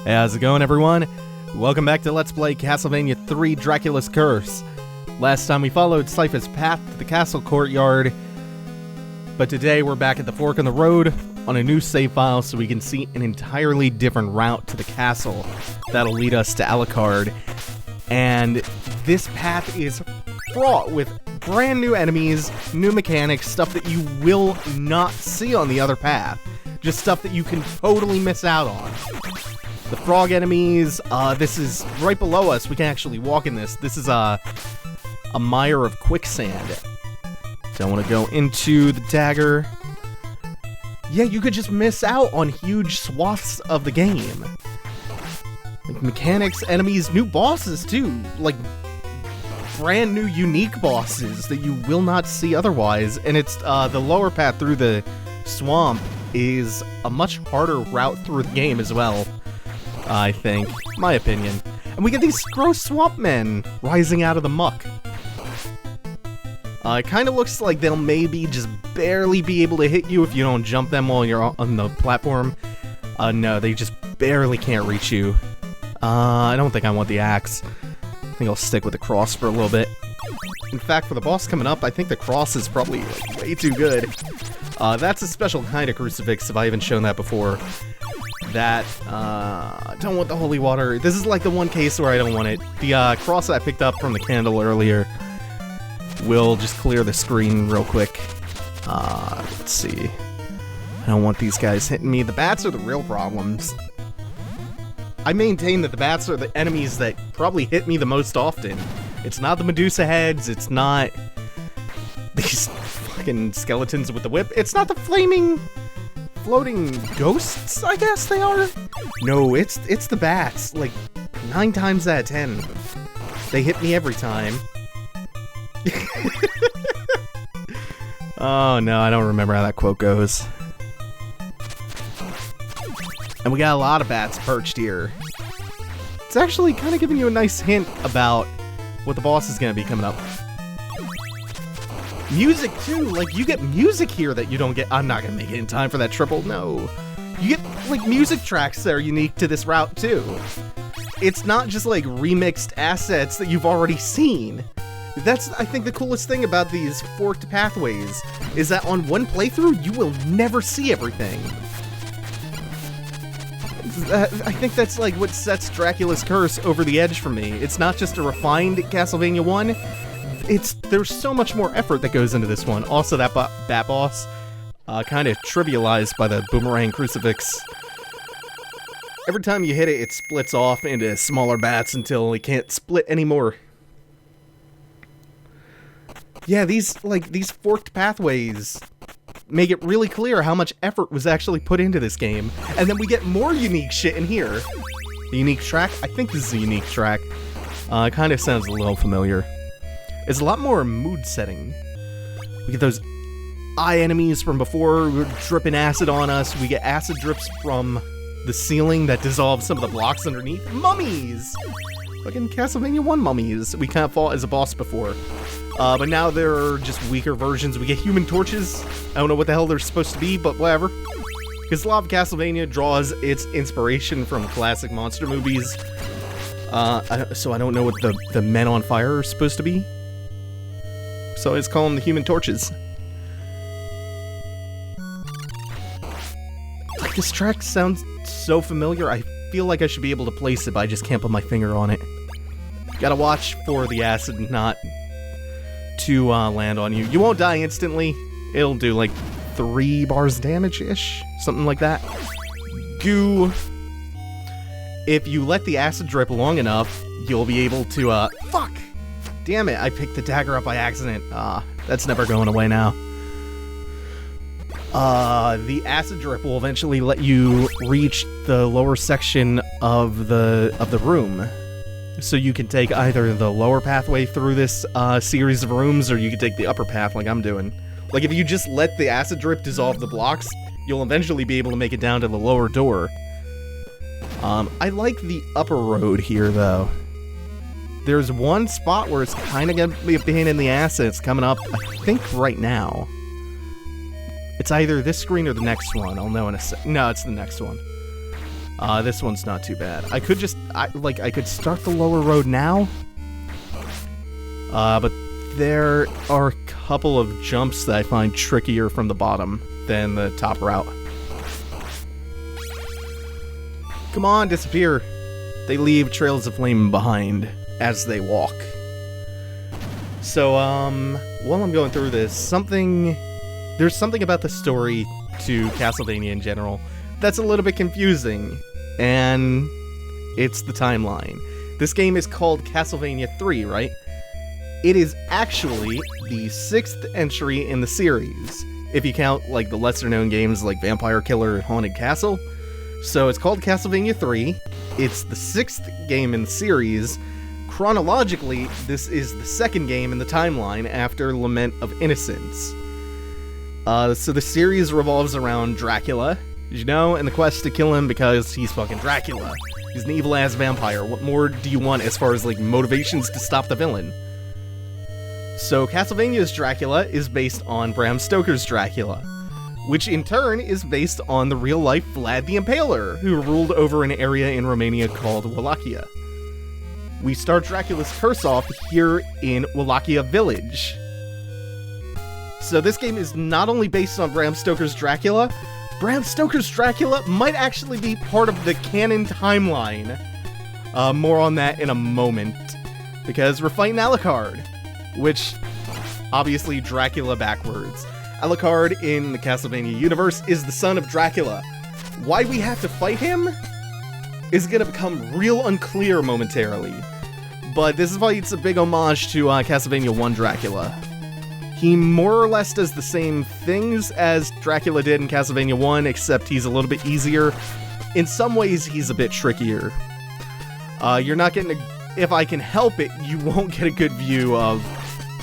Hey, how's it going, everyone? Welcome back to Let's Play Castlevania 3 Dracula's Curse. Last time we followed Sypha's path to the castle courtyard, but today we're back at the fork in the road on a new save file so we can see an entirely different route to the castle that'll lead us to Alucard. And this path is fraught with brand new enemies, new mechanics, stuff that you will not see on the other path. Just stuff that you can totally miss out on. The frog enemies, this is right below us. We can actually walk in this. This is a mire of quicksand. Don't want to go into the dagger. Yeah, you could just miss out on huge swaths of the game. Like mechanics, enemies, new bosses too. Like brand new unique bosses that you will not see otherwise. And it's the lower path through the swamp is a much harder route through the game as well. I think, my opinion. And we get these gross swamp men rising out of the muck. It kind of looks like they'll maybe just barely be able to hit you if you don't jump them while you're on the platform. No, they just barely can't reach you. I don't think I want the axe. I think I'll stick with the cross for a little bit. In fact, for the boss coming up, I think the cross is probably like, way too good. That's a special kind of crucifix if I haven't shown that before. That, I don't want the holy water. This is like the one case where I don't want it. The cross I picked up from the candle earlier will just clear the screen real quick. Let's see. I don't want these guys hitting me. The bats are the real problems. I maintain that the bats are the enemies that probably hit me the most often. It's not the Medusa heads, it's not these fucking skeletons with the whip, it's not the floating ghosts, I guess they are? No, it's the bats. Like, 9 times out of 10. They hit me every time. Oh no, I don't remember how that quote goes. And we got a lot of bats perched here. It's actually kind of giving you a nice hint about what the boss is going to be coming up. Music too, like you get music here that you don't get. I'm not gonna make it in time for that triple, no. You get like music tracks that are unique to this route too. It's not just like remixed assets that you've already seen. That's, I think, the coolest thing about these forked pathways, is that on one playthrough, you will never see everything. I think that's like what sets Dracula's Curse over the edge for me. It's not just a refined Castlevania 1, there's so much more effort that goes into this one. Also, that bat boss, kind of trivialized by the boomerang crucifix. Every time you hit it, it splits off into smaller bats until it can't split anymore. Yeah, these forked pathways make it really clear how much effort was actually put into this game. And then we get more unique shit in here. The unique track? I think this is a unique track. It kind of sounds a little familiar. It's a lot more mood setting. We get those eye enemies from before dripping acid on us. We get acid drips from the ceiling that dissolves some of the blocks underneath. Mummies! Fucking Castlevania 1 mummies. We kind of fought as a boss before. But now they're just weaker versions. We get human torches. I don't know what the hell they're supposed to be, but whatever. Because a lot of Castlevania draws its inspiration from classic monster movies. So I don't know what the men on fire are supposed to be. So I just call them the human torches. Like, this track sounds so familiar. I feel like I should be able to place it, but I just can't put my finger on it. Gotta watch for the acid not to land on you. You won't die instantly. It'll do like 3 bars damage-ish, something like that. Goo. If you let the acid drip long enough, you'll be able to, fuck! Damn it, I picked the dagger up by accident. That's never going away now. The acid drip will eventually let you reach the lower section of the room. So you can take either the lower pathway through this series of rooms, or you can take the upper path like I'm doing. Like, if you just let the acid drip dissolve the blocks, you'll eventually be able to make it down to the lower door. I like the upper road here, though. There's one spot where it's kind of gonna be a pain in the ass, and it's coming up, I think, right now. It's either this screen or the next one. I'll know in a sec. No, it's the next one. This one's not too bad. I could just, I could start the lower road now. But there are a couple of jumps that I find trickier from the bottom than the top route. Come on, disappear. They leave trails of flame behind as they walk. So, while I'm going through this, there's something about the story to Castlevania in general that's a little bit confusing, and it's the timeline. This game is called Castlevania 3, right? It is actually the 6th entry in the series, if you count, like, the lesser-known games like Vampire Killer and Haunted Castle. So it's called Castlevania 3, it's the 6th game in the series. Chronologically, this is the 2nd game in the timeline after Lament of Innocence. So the series revolves around Dracula, you know, and the quest to kill him because he's fucking Dracula. He's an evil-ass vampire. What more do you want as far as, like, motivations to stop the villain? So Castlevania's Dracula is based on Bram Stoker's Dracula, which in turn is based on the real-life Vlad the Impaler, who ruled over an area in Romania called Wallachia. We start Dracula's curse off here in Wallachia Village. So this game is not only based on Bram Stoker's Dracula might actually be part of the canon timeline. More on that in a moment, because we're fighting Alucard, which, obviously Dracula backwards. Alucard in the Castlevania universe is the son of Dracula. Why we have to fight him is gonna become real unclear momentarily, but this fight's a big homage to Castlevania 1 Dracula. He more or less does the same things as Dracula did in Castlevania 1, except he's a little bit easier. In some ways, he's a bit trickier. You're not getting if I can help it, you won't get a good view of...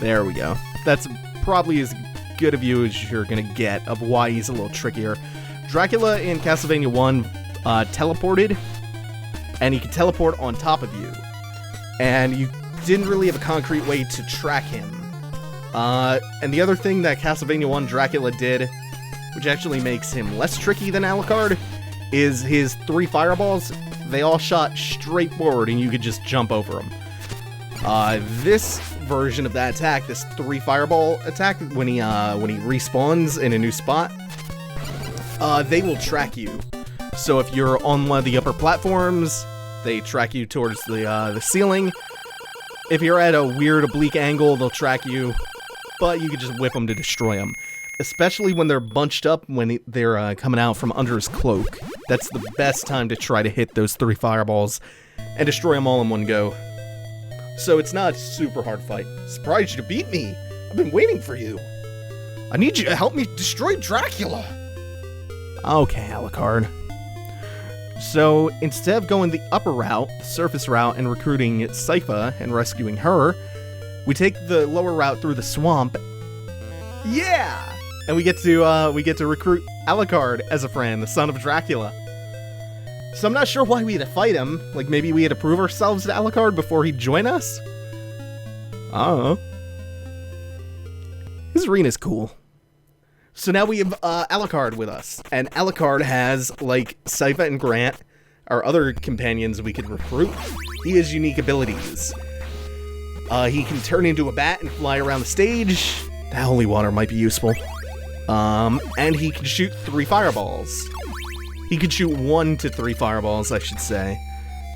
There we go. That's probably as good a view as you're gonna get of why he's a little trickier. Dracula in Castlevania 1 teleported, and he could teleport on top of you. And you didn't really have a concrete way to track him. And the other thing that Castlevania 1 Dracula did, which actually makes him less tricky than Alucard, is his 3 fireballs. They all shot straight forward, and you could just jump over them. This version of that attack, this 3 fireball attack, when he respawns in a new spot, they will track you. So if you're on one of the upper platforms, they track you towards the ceiling. If you're at a weird oblique angle, they'll track you, but you can just whip them to destroy them. Especially when they're bunched up, when they're coming out from under his cloak. That's the best time to try to hit those 3 fireballs and destroy them all in one go. So it's not a super hard fight. Surprised you to beat me. I've been waiting for you. I need you to help me destroy Dracula. Okay, Alucard. So instead of going the upper route, the surface route, and recruiting Sypha and rescuing her, we take the lower route through the swamp. Yeah! And we get to recruit Alucard as a friend, the son of Dracula. So I'm not sure why we had to fight him. Like, maybe we had to prove ourselves to Alucard before he'd join us? I don't know. This arena's cool. So now we have Alucard with us. And Alucard has, like, Sypha and Grant, our other companions we could recruit. He has unique abilities. He can turn into a bat and fly around the stage. The holy water might be useful. And he can shoot 3 fireballs. He could shoot 1 to 3 fireballs, I should say.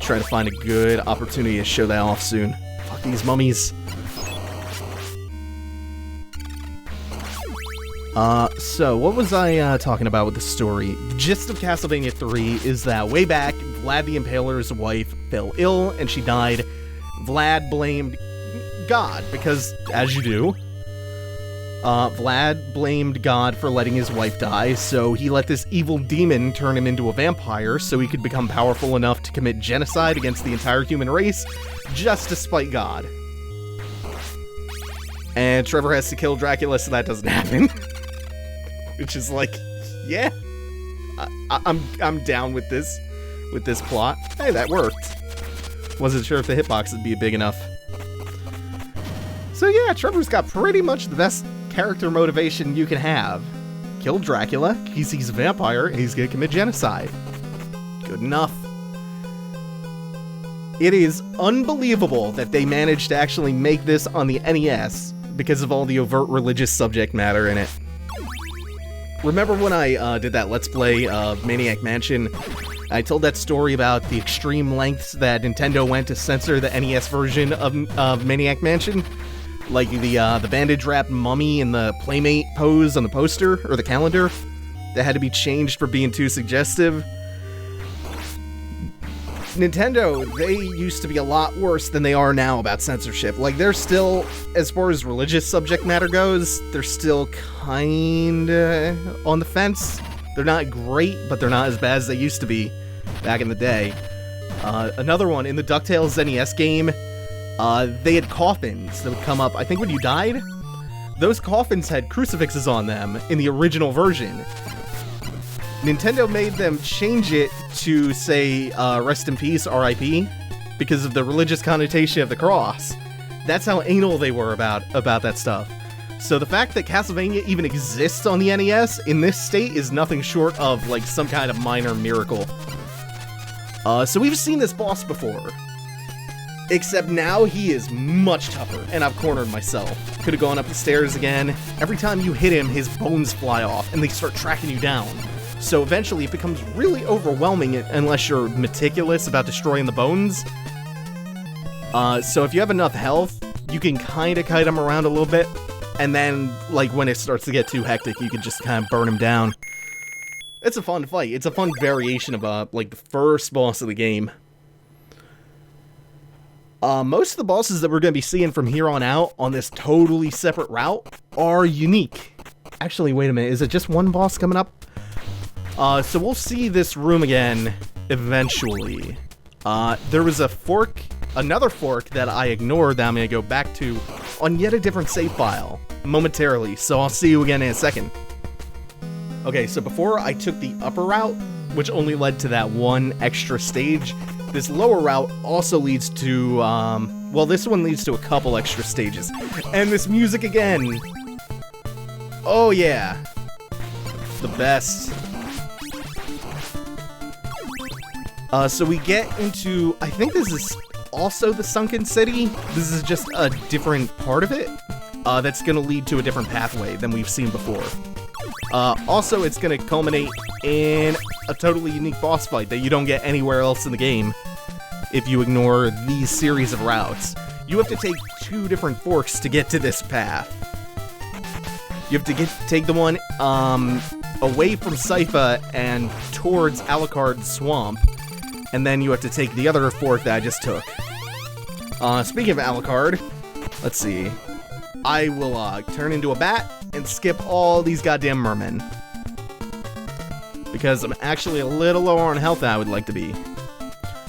Try to find a good opportunity to show that off soon. Fuck these mummies. So what was I talking about with the story? The gist of Castlevania 3 is that way back, Vlad the Impaler's wife fell ill and she died. Vlad blamed God, because, as you do, Vlad blamed God for letting his wife die, so he let this evil demon turn him into a vampire so he could become powerful enough to commit genocide against the entire human race, just to spite God. And Trevor has to kill Dracula so that doesn't happen. Which is like, yeah, I'm down with this plot. Hey, that worked. Wasn't sure if the hitbox would be big enough. So yeah, Trevor's got pretty much the best character motivation you can have. Kill Dracula, he's a vampire, and he's gonna commit genocide. Good enough. It is unbelievable that they managed to actually make this on the NES because of all the overt religious subject matter in it. Remember when I did that Let's Play of Maniac Mansion? I told that story about the extreme lengths that Nintendo went to censor the NES version of Maniac Mansion? Like the bandage-wrapped mummy and the Playmate pose on the poster, or the calendar, that had to be changed for being too suggestive. Nintendo, they used to be a lot worse than they are now about censorship. Like, they're still, as far as religious subject matter goes, they're still kinda on the fence. They're not great, but they're not as bad as they used to be back in the day. Another one, in the DuckTales NES game, they had coffins that would come up, I think when you died? Those coffins had crucifixes on them in the original version. Nintendo made them change it to say, rest in peace, RIP, because of the religious connotation of the cross. That's how anal they were about that stuff. So the fact that Castlevania even exists on the NES in this state is nothing short of, like, some kind of minor miracle. So we've seen this boss before. Except now he is much tougher, and I've cornered myself. Could have gone up the stairs again. Every time you hit him, his bones fly off, and they start tracking you down. So eventually it becomes really overwhelming unless you're meticulous about destroying the bones. So if you have enough health, you can kind of kite him around a little bit, and then, like, when it starts to get too hectic, you can just kind of burn him down. It's a fun fight. It's a fun variation of, like, the first boss of the game. Most of the bosses that we're going to be seeing from here on out on this totally separate route are unique. Actually, wait a minute. Is it just one boss coming up? So we'll see this room again eventually. There was a fork, another fork that I ignored that I'm going to go back to on yet a different save file momentarily, so I'll see you again in a second. Okay, so before I took the upper route, which only led to that one extra stage, this lower route also leads to, well, this one leads to a couple extra stages. And this music again! Oh yeah! The best. So we get into, I think this is also the Sunken City. This is just a different part of it, that's gonna lead to a different pathway than we've seen before. Also, it's gonna culminate in a totally unique boss fight that you don't get anywhere else in the game if you ignore these series of routes. You have to take two different forks to get to this path. You have to take the one, away from Sypha and towards Alucard's swamp, and then you have to take the other fork that I just took. Speaking of Alucard, let's see. I will, turn into a bat and skip all these goddamn mermen. Because I'm actually a little lower on health than I would like to be.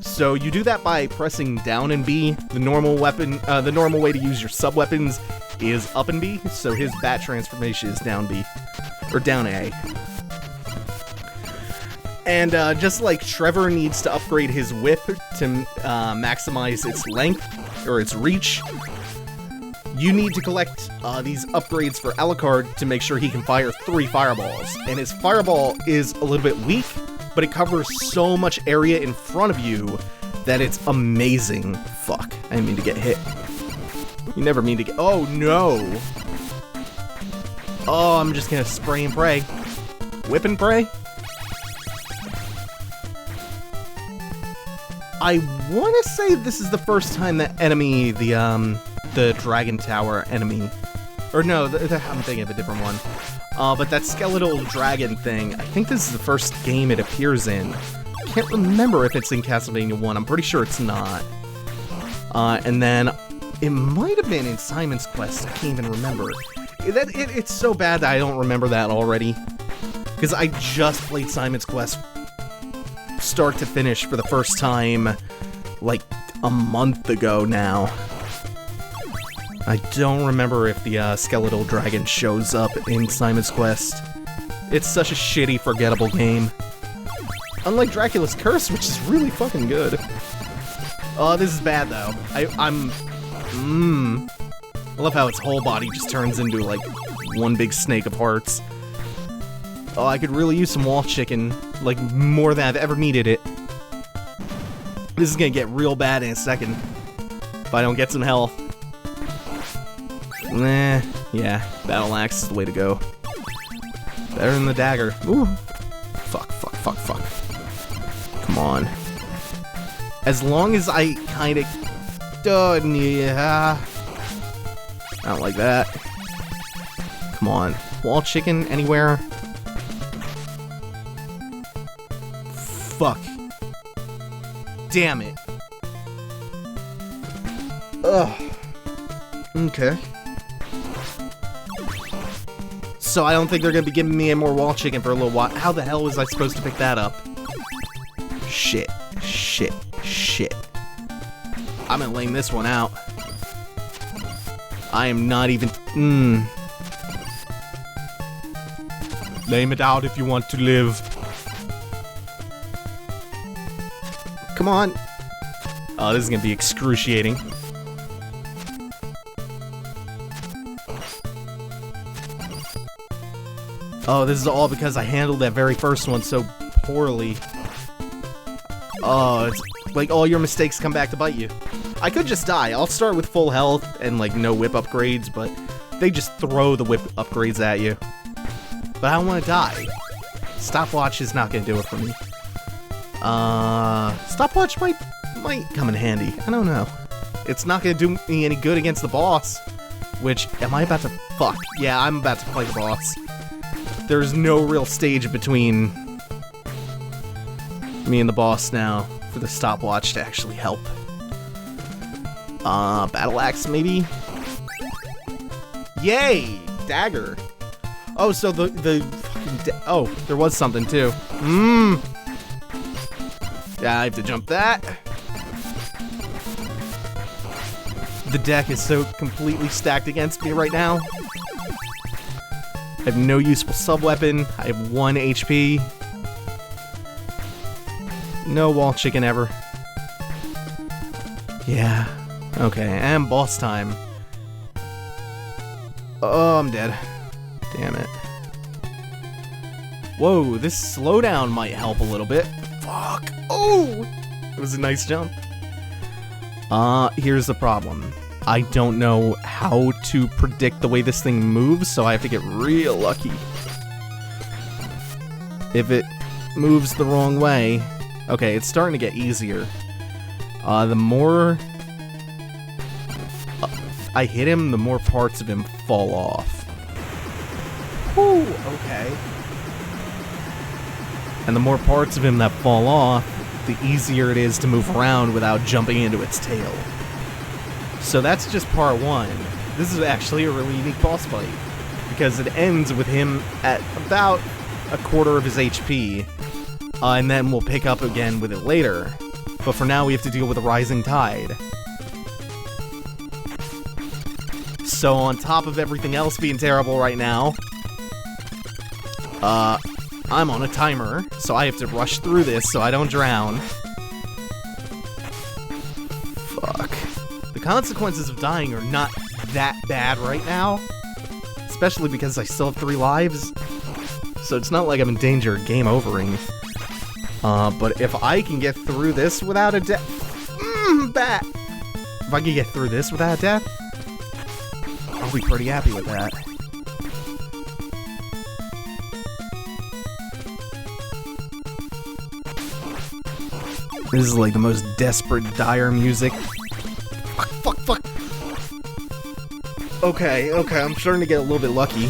So you do that by pressing down and B. The normal weapon, the normal way to use your sub-weapons is up and B, so his bat transformation is down B. Or down A. And just like Trevor needs to upgrade his whip to maximize its length, or its reach, you need to collect these upgrades for Alucard to make sure he can fire 3 fireballs. And his fireball is a little bit weak, but it covers so much area in front of you that it's amazing. Fuck, I didn't mean to get hit. You never mean to get— oh no! Oh, I'm just gonna spray and pray. Whip and pray? I want to say this is the first time that enemy, the Dragon Tower enemy, or no, I'm thinking of a different one. But that skeletal dragon thing, I think this is the first game it appears in. I can't remember if it's in Castlevania 1, I'm pretty sure it's not. And then it might have been in Simon's Quest, I can't even remember. It's so bad that I don't remember that already. Because I just played Simon's Quest start to finish for the first time, like, a month ago now. I don't remember if the skeletal dragon shows up in Simon's Quest. It's such a shitty, forgettable game. Unlike Dracula's Curse, which is really fucking good. Oh, this is bad, though. I love how its whole body just turns into, like, one big snake of hearts. Oh, I could really use some wall chicken, like, more than I've ever needed it. This is gonna get real bad in a second if I don't get some health. Nah, yeah, battle axe is the way to go. Better than the dagger. Ooh. Fuck. Come on. As long as I kinda... yeah. I don't like that. Come on. Wall chicken anywhere? Fuck. Damn it. Ugh. Okay. So I don't think they're gonna be giving me any more wall chicken for a little while. How the hell was I supposed to pick that up? Shit. I'm gonna lame this one out. I am not even... Lame it out if you want to live. Come on. Oh, this is gonna be excruciating. Oh, this is all because I handled that very first one so poorly. Oh, it's like all your mistakes come back to bite you. I could just die. I'll start with full health and like no whip upgrades, but they just throw the whip upgrades at you. But I don't want to die. Stopwatch is not gonna do it for me. Stopwatch might come in handy. I don't know. It's not gonna do me any good against the boss. Which, am I about to... Fuck. Yeah, I'm about to fight the boss. There's no real stage between me and the boss now for the stopwatch to actually help. Battle axe maybe? Yay! Dagger. Oh, so the fucking oh, there was something too. Yeah, I have to jump that. The deck is so completely stacked against me right now. I have no useful sub-weapon. I have 1 HP. No wall chicken ever. Yeah. Okay, and boss time. Oh, I'm dead. Damn it. Whoa, this slowdown might help a little bit. Fuck. Oh! It was a nice jump. Here's the problem. I don't know how to predict the way this thing moves, so I have to get real lucky. If it moves the wrong way... Okay, it's starting to get easier. The more I hit him, the more parts of him fall off. Whew, okay. And the more parts of him that fall off, the easier it is to move around without jumping into its tail. So that's just part 1. This is actually a really unique boss fight, because it ends with him at about a quarter of his HP, and then we'll pick up again with it later. But for now, we have to deal with a rising tide. So on top of everything else being terrible right now, I'm on a timer, so I have to rush through this so I don't drown. Fuck. The consequences of dying are not that bad right now, especially because I still have 3 lives, so it's not like I'm in danger of game overing. But if I can get through this without a death... bat! If I can get through this without a death, I'll be pretty happy with that. This is like the most desperate, dire music. Fuck. Okay, I'm starting to get a little bit lucky.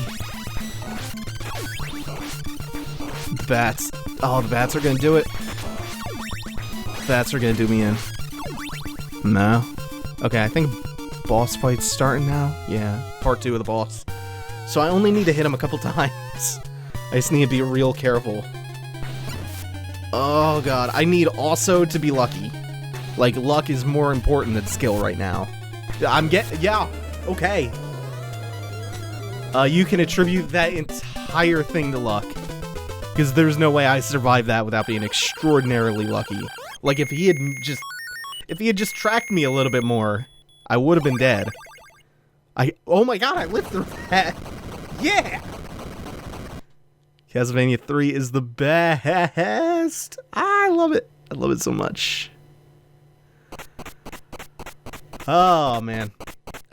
Bats. Oh, the bats are gonna do it. Bats are gonna do me in. No. Okay, I think boss fight's starting now. Yeah, part 2 of the boss. So I only need to hit him a couple times. I just need to be real careful. Oh god, I need also to be lucky. Like, luck is more important than skill right now. Yeah, okay. You can attribute that entire thing to luck. Because there's no way I survived that without being extraordinarily lucky. Like, if he had just tracked me a little bit more, I would have been dead. Oh my god, I lived through that! Yeah! Castlevania 3 is the best! I love it. I love it so much. Oh, man.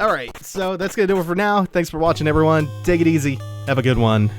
Alright, so that's gonna do it for now. Thanks for watching, everyone. Take it easy. Have a good one.